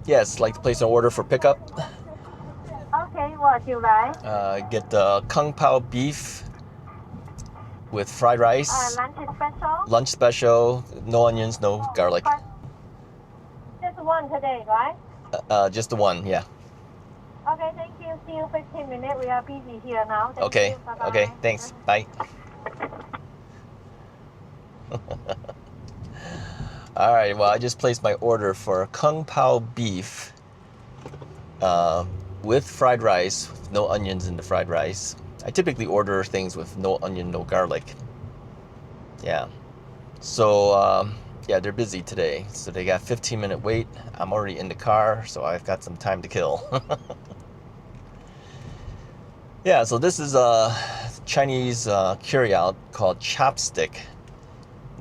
Yes, like to place an order for pickup. Okay, what you like? Get the Kung Pao beef with fried rice. Lunch special? Lunch special, no onions, no garlic. But just one today, right? Just the one, yeah. Okay, thank you. See you 15 minutes. We are busy here now. Thank Okay, you. Bye-bye. okay, thanks. Bye. All right, well, I just placed my order for Kung Pao beef with fried rice, with no onions in the fried rice. I typically order things with no onion, no garlic. Yeah. So, yeah, they're busy today. So they got 15-minute wait. I'm already in the car, so I've got some time to kill. Yeah, so this is a Chinese carryout called Chopstick.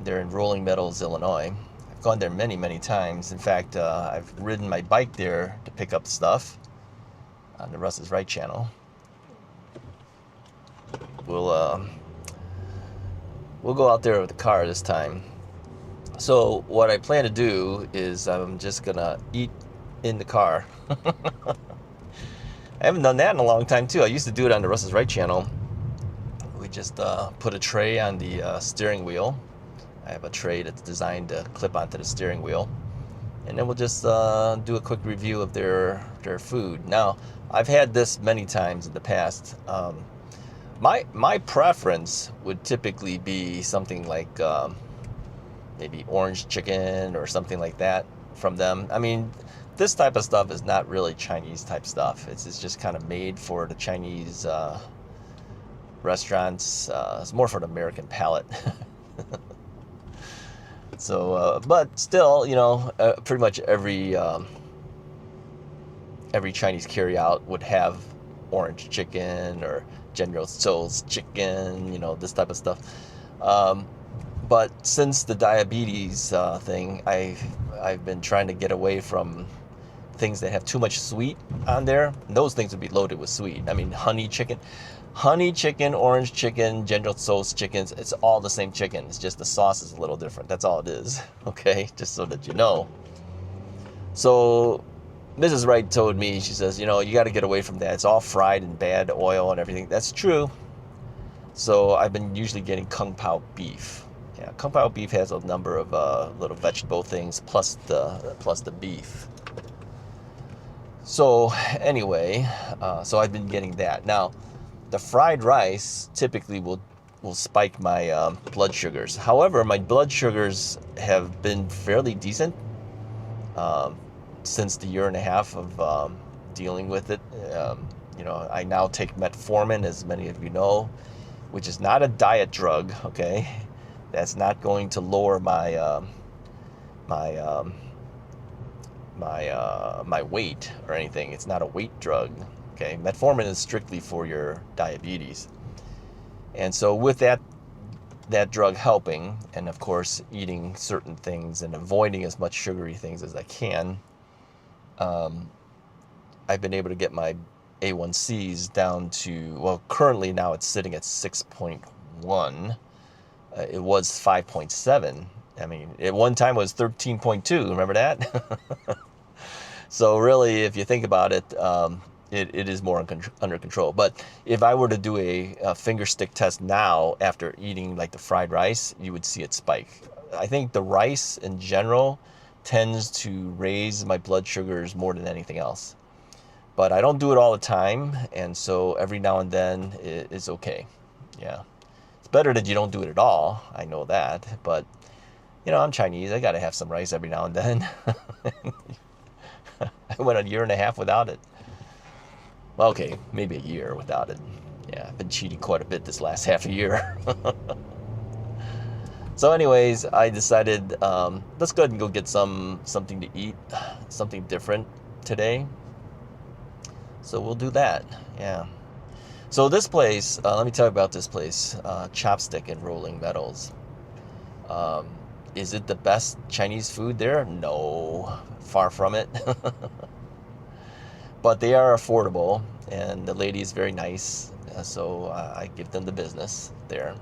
They're in Rolling Meadows, Illinois. I've gone there many, many times. In fact, I've ridden my bike there to pick up stuff on the Russ's Right channel. We'll go out there with the car this time. So what I plan to do is I'm just gonna eat in the car. I haven't done that in a long time too. I used to do it on the Russ's Right channel. We just put a tray on the steering wheel. I have a tray that's designed to clip onto the steering wheel. And then we'll just do a quick review of their food. Now, I've had this many times in the past. My preference would typically be something like maybe orange chicken or something like that from them. I mean, this type of stuff is not really Chinese type stuff. It's just kind of made for the Chinese restaurants. It's more for the American palate. So, but still, you know, pretty much every Chinese carryout would have orange chicken or General Tso's chicken, you know, this type of stuff. But since the diabetes thing, I've been trying to get away from things that have too much sweet on there. And those things would be loaded with sweet. I mean, honey chicken, orange chicken, General Tso's chickens, it's all the same chicken. It's just the sauce is a little different. That's all it is. Okay, just so that you know. So Mrs. Wright told me, she says, you know, you got to get away from that. It's all fried in bad oil and everything. That's true. So I've been usually getting Kung Pao beef. Yeah, Kung Pao beef has a number of little vegetable things plus the beef. So anyway, so I've been getting that. Now, the fried rice typically will spike my blood sugars. However, my blood sugars have been fairly decent since the year and a half of dealing with it. You know, I now take metformin, as many of you know, which is not a diet drug. Okay, that's not going to lower my my weight or anything. It's not a weight drug. Okay, metformin is strictly for your diabetes. And so with that drug helping, and of course eating certain things and avoiding as much sugary things as I can, I've been able to get my A1Cs down to, well, currently now it's sitting at 6.1. It was 5.7. I mean, at one time it was 13.2. Remember that? So really, if you think about it, it is more under control. But if I were to do a finger stick test now after eating like the fried rice, you would see it spike. I think the rice in general tends to raise my blood sugars more than anything else. But I don't do it all the time, and so every now and then it is okay. Yeah. It's better that you don't do it at all, I know that, but you know, I'm Chinese, I gotta have some rice every now and then. I went a year and a half without it. Well, okay, maybe a year without it. Yeah, I've been cheating quite a bit this last half a year. So anyways, I decided, let's go ahead and go get something to eat, something different today. So we'll do that, yeah. So this place, let me tell you about this place, Chopstick in Rolling Meadows. Is it the best Chinese food there? No, far from it. But they are affordable, and the lady is very nice, so I give them the business there.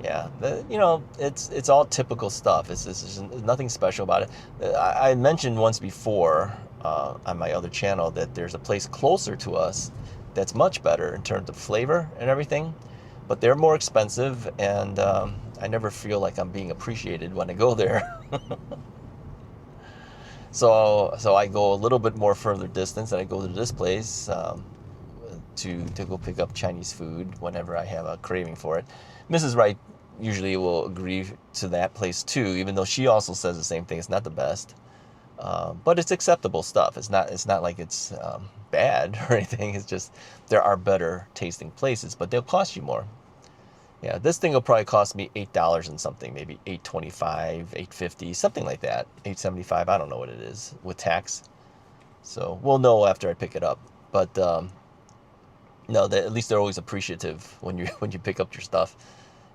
Yeah, you know, it's all typical stuff. There's nothing special about it. I mentioned once before on my other channel that there's a place closer to us that's much better in terms of flavor and everything, but they're more expensive, and I never feel like I'm being appreciated when I go there. So I go a little bit more further distance, and I go to this place to go pick up Chinese food whenever I have a craving for it. Mrs. Wright usually will agree to that place too, even though she also says the same thing. It's not the best, but it's acceptable stuff. It's not like it's bad or anything. It's just there are better tasting places, but they'll cost you more. Yeah, this thing will probably cost me $8 and something, maybe $8.25, $8.50, something like that. $8.75, I don't know what it is with tax. So we'll know after I pick it up. But no, at least they're always appreciative when you pick up your stuff,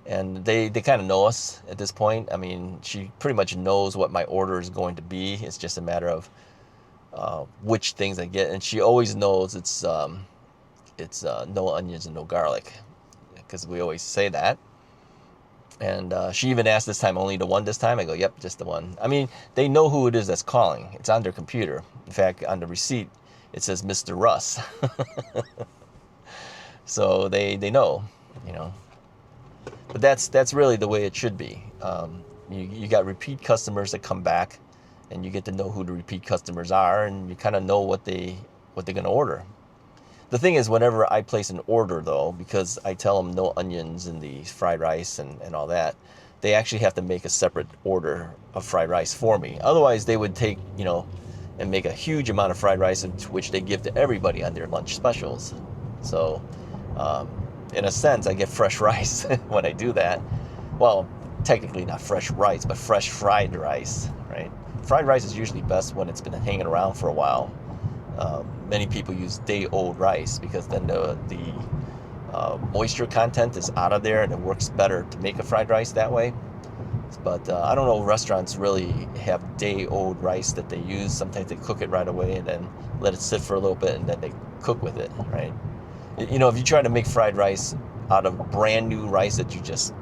and they kind of know us at this point. I mean, she pretty much knows what my order is going to be. It's just a matter of which things I get, and she always knows it's no onions and no garlic, because we always say that. And she even asked this time, only the one this time? I go, yep, just the one. I mean, they know who it is that's calling. It's on their computer. In fact, on the receipt, it says Mr. Russ. So they know, you know. But that's really the way it should be. You got repeat customers that come back, and you get to know who the repeat customers are, and you kind of know what they're going to order. The thing is, whenever I place an order, though, because I tell them no onions in the fried rice and all that, they actually have to make a separate order of fried rice for me. Otherwise, they would take, you know, and make a huge amount of fried rice, which they give to everybody on their lunch specials. So, in a sense, I get fresh rice when I do that. Well, technically not fresh rice, but fresh fried rice, right? Fried rice is usually best when it's been hanging around for a while. Many people use day-old rice because then the moisture content is out of there, and it works better to make a fried rice that way. But I don't know if restaurants really have day-old rice that they use. Sometimes they cook it right away and then let it sit for a little bit, and then they cook with it, right? You know, if you try to make fried rice out of brand new rice that you just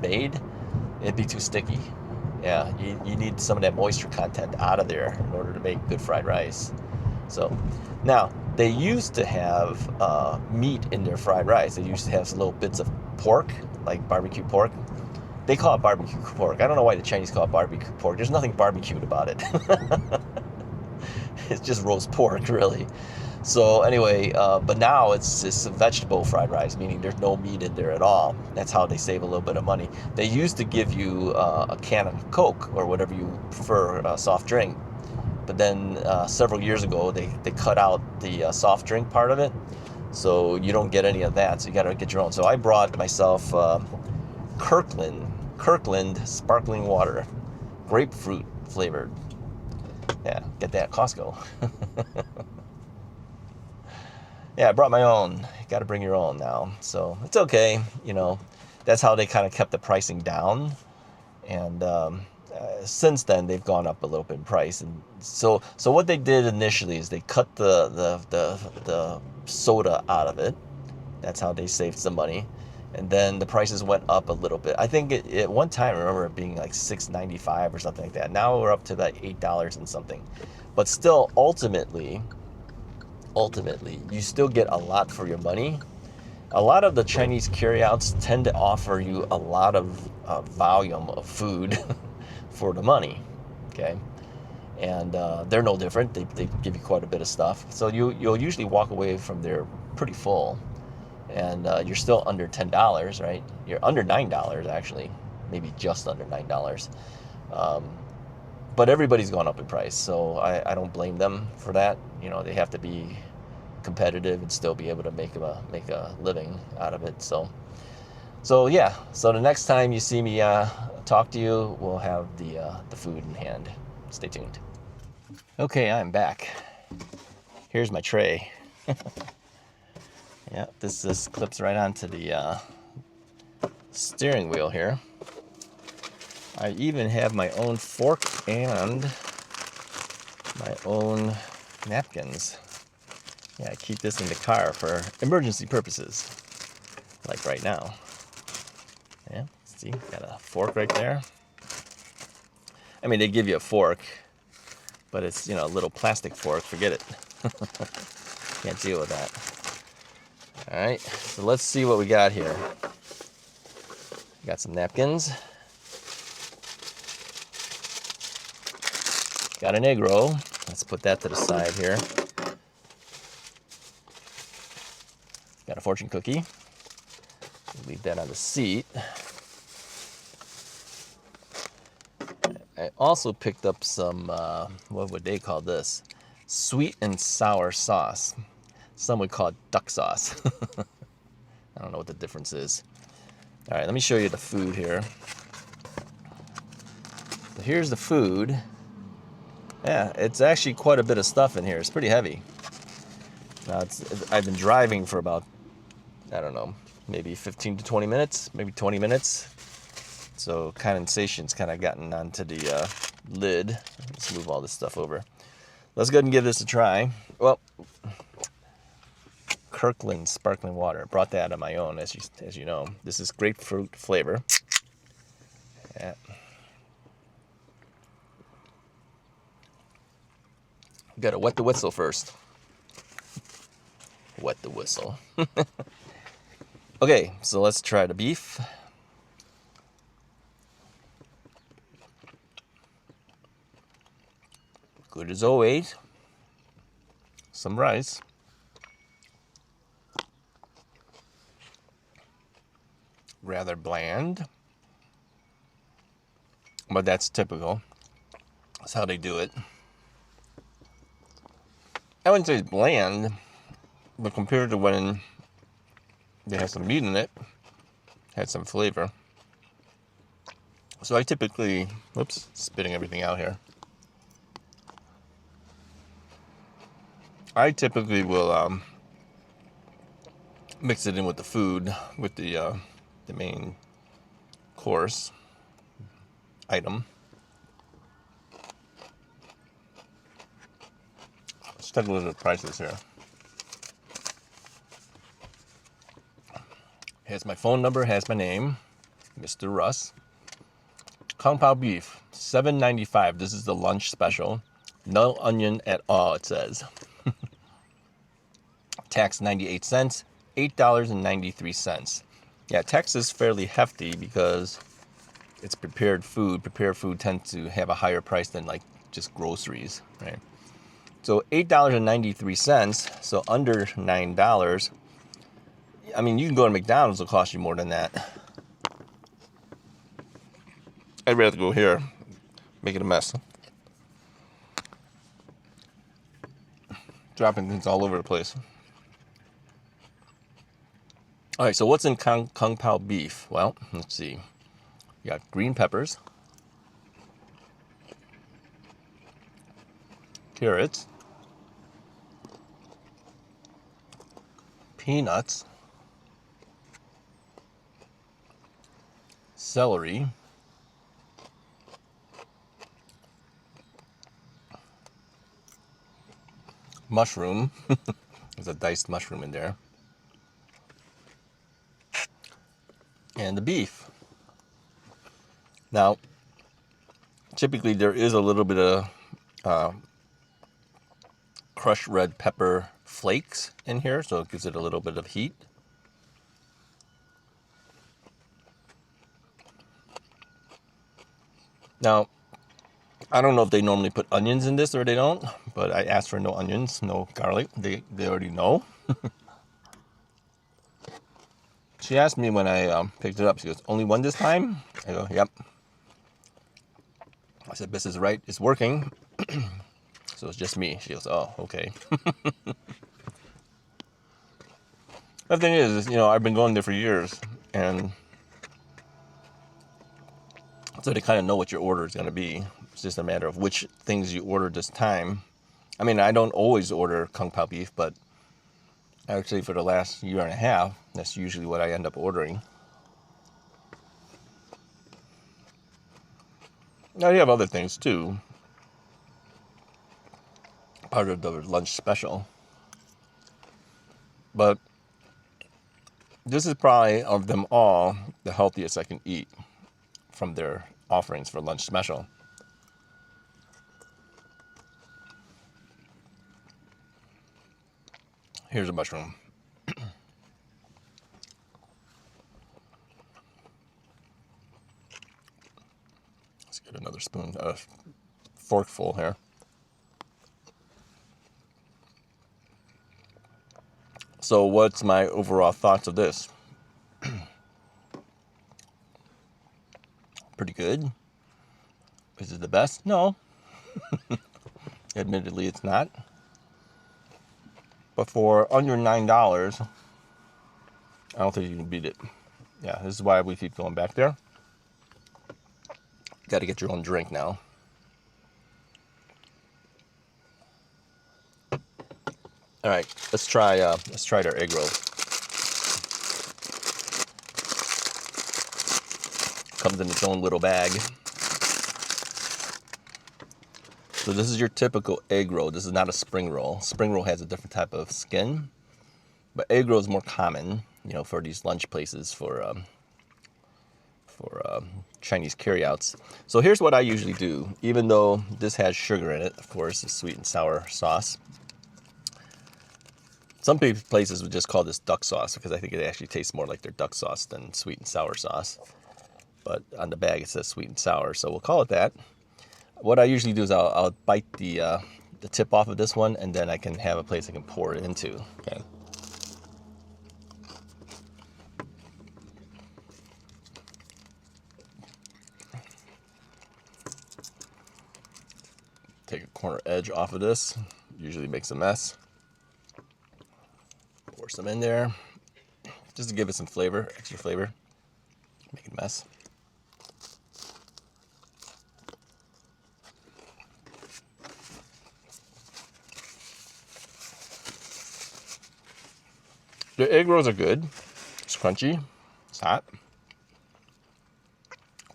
made, it'd be too sticky. Yeah, you need some of that moisture content out of there in order to make good fried rice. So now, they used to have meat in their fried rice. They used to have some little bits of pork, like barbecue pork. They call it barbecue pork. I don't know why the Chinese call it barbecue pork. There's nothing barbecued about it. It's just roast pork, really. So anyway, but now it's a vegetable fried rice, meaning there's no meat in there at all. That's how they save a little bit of money. They used to give you a can of Coke or whatever you prefer, a soft drink. But then several years ago, they cut out the soft drink part of it. So you don't get any of that. So you got to get your own. So I brought myself Kirkland sparkling water, grapefruit flavored. Yeah, get that at Costco. Yeah, I brought my own. Got to bring your own now. So it's okay. You know, that's how they kind of kept the pricing down. And since then, they've gone up a little bit in price. And so what they did initially is they cut the soda out of it. That's how they saved some money. And then the prices went up a little bit. I think at one time, I remember it being like $6.95 or something like that. Now we're up to like $8 and something. But still, ultimately, you still get a lot for your money. A lot of the Chinese carryouts tend to offer you a lot of volume of food for the money, okay? And they're no different. They give you quite a bit of stuff. So you'll usually walk away from there pretty full. And you're still under $10, right? You're under $9, actually. Maybe just under $9. But everybody's gone up in price, so I don't blame them for that. You know, they have to be competitive and still be able to make a living out of it. So yeah. So the next time you see me talk to you, we'll have the food in hand. Stay tuned. Okay, I'm back. Here's my tray. Yeah, this clips right onto the steering wheel here. I even have my own fork and my own napkins. Yeah, I keep this in the car for emergency purposes, like right now. Yeah, see, got a fork right there. I mean, they give you a fork, But it's, you know, a little plastic fork. Forget it. Can't deal with that. All right, so let's see what we got here. Got some napkins. Got an egg roll. Let's put that to the side here. Got a fortune cookie. Leave that on the seat. I also picked up some, what would they call this? Sweet and sour sauce. Some would call it duck sauce. I don't know what the difference is. All right, let me show you the food here. So here's the food. Yeah, it's actually quite a bit of stuff in here. It's pretty heavy. Now, I've been driving for about, I don't know, maybe 15 to 20 minutes, maybe 20 minutes. So condensation's kind of gotten onto the lid. Let's move all this stuff over. Let's go ahead and give this a try. Well, Kirkland sparkling water. Brought that on my own, as you know. This is grapefruit flavor. Yeah. Got to wet the whistle first. Wet the whistle. Okay, so let's try the beef. Good as always. Some rice. Rather bland. But that's typical. That's how they do it. I wouldn't say it's bland, but compared to when they had some meat in it, had some flavor. So I typically, whoops, spitting everything out here. I typically will mix it in with the food, with the main course item. Let's take a look at the prices here. Has my phone number, has my name, Mr. Russ. Kung Pao beef, $7.95. This is the lunch special. No onion at all, it says. Tax 98 cents, $8.93. Yeah, tax is fairly hefty because it's prepared food. Prepared food tends to have a higher price than like just groceries, right? So $8.93, so under $9. I mean, you can go to McDonald's, it'll cost you more than that. I'd rather go here, make it a mess. Dropping things all over the place. All right, so what's in Kung Pao beef? Well, let's see. You got green peppers, carrots, peanuts, celery, mushroom. There's a diced mushroom in there. And the beef. Now, typically there is a little bit of crushed red pepper flakes in here, so it gives it a little bit of heat. Now, I don't know if they normally put onions in this or they don't, but I asked for no onions, no garlic. They already know. She asked me when I picked it up, she goes, "Only one this time?" I go, "Yep." I said, "This is right, it's working." So it's just me. She goes, "Oh, okay." The thing is, you know, I've been going there for years, and so they kind of know what your order is going to be. It's just a matter of which things you order this time. I mean, I don't always order Kung Pao beef, but actually for the last year and a half, that's usually what I end up ordering. Now, you have other things too. Part of the lunch special. But this is probably, of them all, the healthiest I can eat from their offerings for lunch special. Here's a mushroom. Let's get another spoon, forkful here. So what's my overall thoughts of this? Pretty good. Is it the best? No. Admittedly, it's not. But for under $9, I don't think you can beat it. Yeah, this is why we keep going back there. Got to get your own drink now. All right, let's try their egg roll. Comes in its own little bag. So this is your typical egg roll. This is not a spring roll. Spring roll has a different type of skin, but egg roll is more common, you know, for these lunch places for Chinese carryouts. So here's what I usually do. Even though this has sugar in it, of course, it's sweet and sour sauce. Some places would just call this duck sauce because I think it actually tastes more like their duck sauce than sweet and sour sauce. But on the bag it says sweet and sour, so we'll call it that. What I usually do is I'll bite the tip off of this one, and then I can have a place I can pour it into. Okay. Take a corner edge off of this. Usually makes a mess. Pour some in there, just to give it some flavor, extra flavor. Make a mess. The egg rolls are good. It's crunchy. It's hot.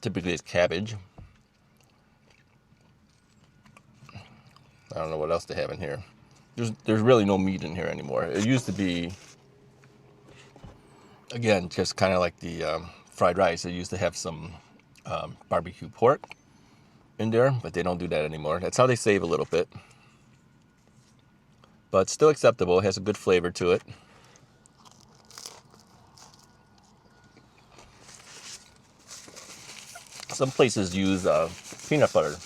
Typically it's cabbage. I don't know what else they have in here. There's really no meat in here anymore. It used to be, again, just kind of like the fried rice. It used to have some barbecue pork in there, but they don't do that anymore. That's how they save a little bit. But still acceptable. It has a good flavor to it. Some places use peanut butter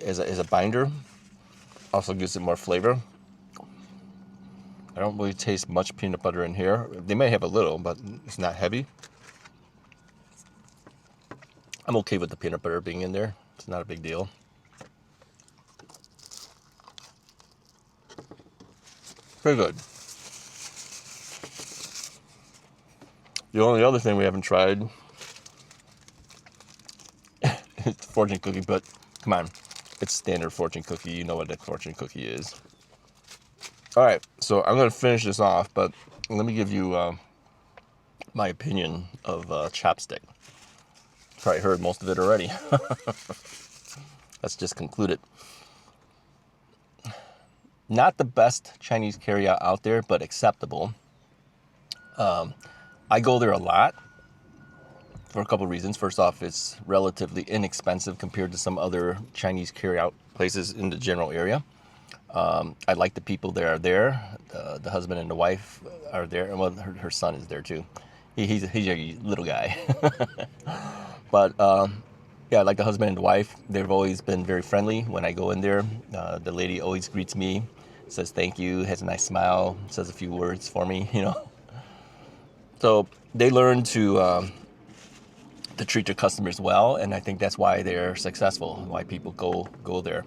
as a binder. Also gives it more flavor. I don't really taste much peanut butter in here. They may have a little, but it's not heavy. I'm okay with the peanut butter being in there. It's not a big deal. Pretty good. The only other thing we haven't tried is the fortune cookie, but come on. It's standard fortune cookie. You know what a fortune cookie is. All right, so I'm going to finish this off, but let me give you my opinion of Chopstick. Probably heard most of it already. Let's just conclude it. Not the best Chinese carryout out there, but acceptable. I go there a lot for a couple of reasons. First off, it's relatively inexpensive compared to some other Chinese carryout places in the general area. I like the people that are there. The husband and the wife are there, and well, her son is there too. He's a little guy. But yeah, I like the husband and the wife. They've always been very friendly when I go in there. The lady always greets me, says thank you, has a nice smile, says a few words for me, you know. So they learn to treat their customers well, and I think that's why they're successful, why people go there.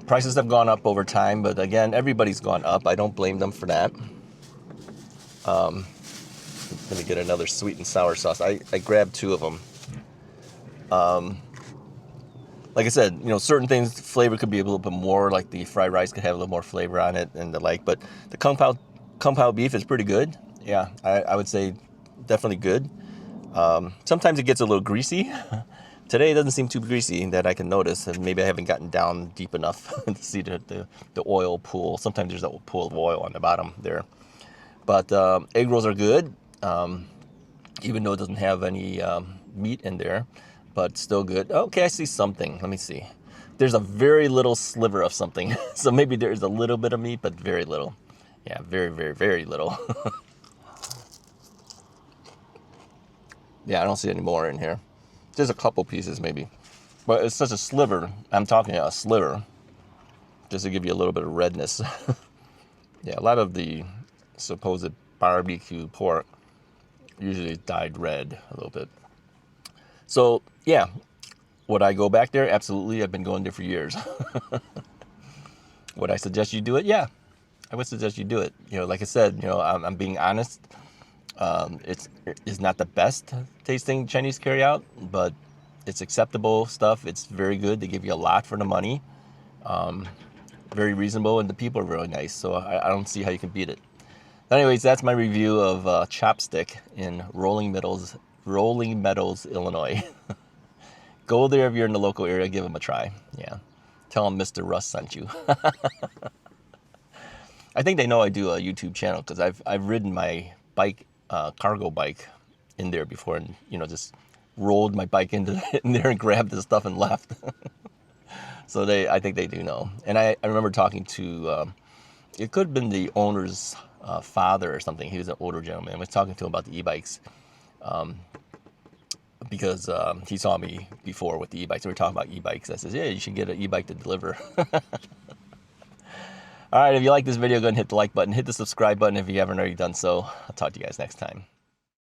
Prices have gone up over time, but again, everybody's gone up. I don't blame them for that. Let me get another sweet and sour sauce. I grabbed 2 of them. Like I said, you know, certain things, flavor could be a little bit more, like the fried rice could have a little more flavor on it and the like, but the Kung Pao beef is pretty good. Yeah, I would say definitely good. Sometimes it gets a little greasy. Today it doesn't seem too greasy that I can notice, and maybe I haven't gotten down deep enough to see the oil pool. Sometimes there's a pool of oil on the bottom there. But egg rolls are good, even though it doesn't have any meat in there, but still good. Okay, I see something. Let me see. There's a very little sliver of something. So maybe there's a little bit of meat, but very little. Yeah, very, very, very little. Yeah, I don't see any more in here. Just a couple pieces maybe. But it's such a sliver. I'm talking a sliver. Just to give you a little bit of redness. Yeah, a lot of the supposed barbecue pork usually dyed red a little bit. So, yeah. Would I go back there? Absolutely. I've been going there for years. Would I suggest you do it? Yeah. I would suggest you do it. You know, like I said, you know, I'm being honest. It's not the best tasting Chinese carryout, but it's acceptable stuff. It's very good. They give you a lot for the money. Very reasonable, and the people are really nice. So I don't see how you can beat it. Anyways, that's my review of Chopstick in Rolling Meadows, Illinois. Go there if you're in the local area. Give them a try. Yeah. Tell them Mr. Russ sent you. I think they know I do a YouTube channel because I've ridden my bike, cargo bike, in there before, and you know, just rolled my bike in there and grabbed the stuff and left. So I think they do know. And I remember talking to, it could have been the owner's father or something. He was an older gentleman. I was talking to him about the e-bikes because he saw me before with the e-bikes. We were talking about e-bikes. I says, yeah, you should get an e-bike to deliver. All right, if you like this video, go ahead and hit the like button. Hit the subscribe button if you haven't already done so. I'll talk to you guys next time.